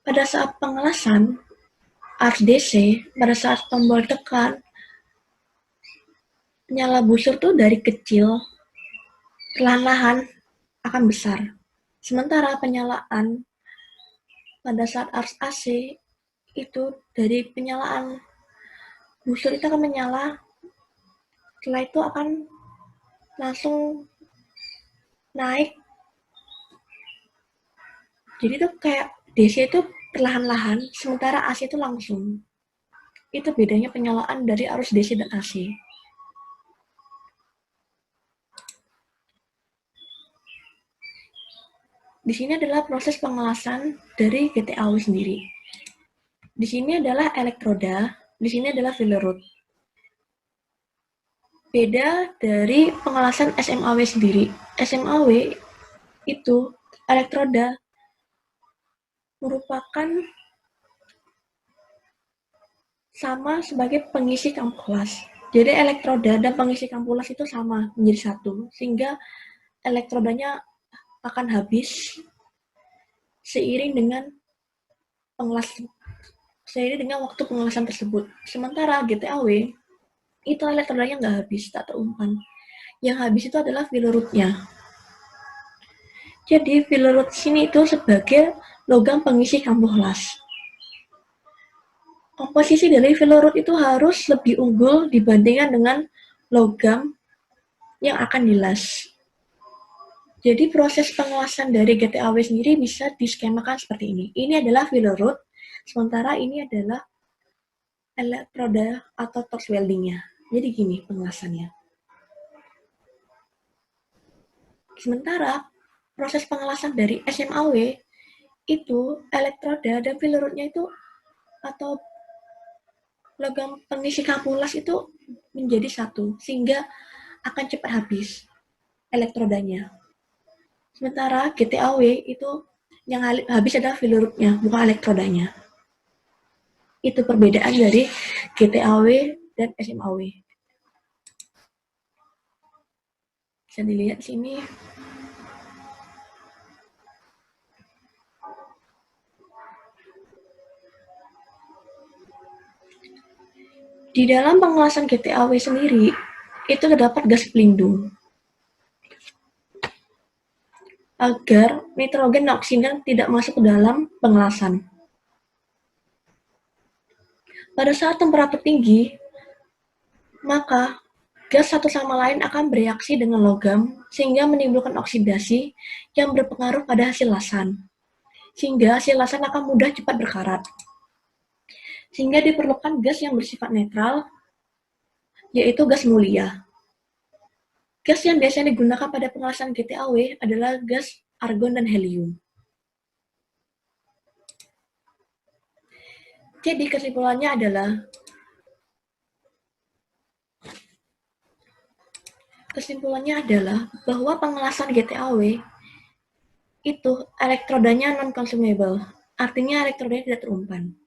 Pada saat pengelasan arus DC, pada saat tombol tekan, nyala busur tuh dari kecil, perlahan-lahan akan besar. Sementara penyalaan pada saat arus AC itu dari penyalaan busur itu akan menyala, setelah itu akan langsung naik. Jadi itu kayak DC itu perlahan-lahan, sementara AC itu langsung. Itu bedanya penyalaan dari arus DC dan AC. Di sini adalah proses pengelasan dari GTAW sendiri. Di sini adalah elektroda, di sini adalah filler rod. Beda dari pengelasan SMAW sendiri. SMAW itu elektroda merupakan sama sebagai pengisi kampulas. Jadi elektroda dan pengisi kampulas itu sama, menjadi satu, sehingga elektrodanya akan habis seiring dengan waktu pengelasan tersebut. Sementara GTAW itu elektrodanya nggak habis, tak terumpan. Yang habis itu adalah filler rodnya. Jadi filler rod sini itu sebagai logam pengisi kampulas. Komposisi dari filler rod itu harus lebih unggul dibandingkan dengan logam yang akan dilas. Jadi proses pengelasan dari GTAW sendiri bisa diskemakan seperti ini. Ini adalah filler rod, sementara ini adalah elektroda atau torch weldingnya. Jadi gini pengelasannya. Sementara proses pengelasan dari SMAW itu elektroda dan filler rodnya itu atau logam pengisi kampulas itu menjadi satu, sehingga akan cepat habis elektrodanya. Sementara GTAW itu yang habis adalah filler rodnya, bukan elektrodanya. Itu perbedaan dari GTAW dan SMAW. Bisa dilihat sini. Di dalam pengelasan GTAW sendiri, itu terdapat gas pelindung agar nitrogen dan oksigen tidak masuk ke dalam pengelasan. Pada saat temperatur tinggi, maka gas satu sama lain akan bereaksi dengan logam sehingga menimbulkan oksidasi yang berpengaruh pada hasil lasan, sehingga hasil lasan akan mudah cepat berkarat. Sehingga diperlukan gas yang bersifat netral, yaitu gas mulia. Gas yang biasanya digunakan pada pengelasan GTAW adalah gas argon dan helium. Jadi kesimpulannya adalah bahwa pengelasan GTAW itu elektrodanya non-consumable, artinya elektrodanya tidak terumpan.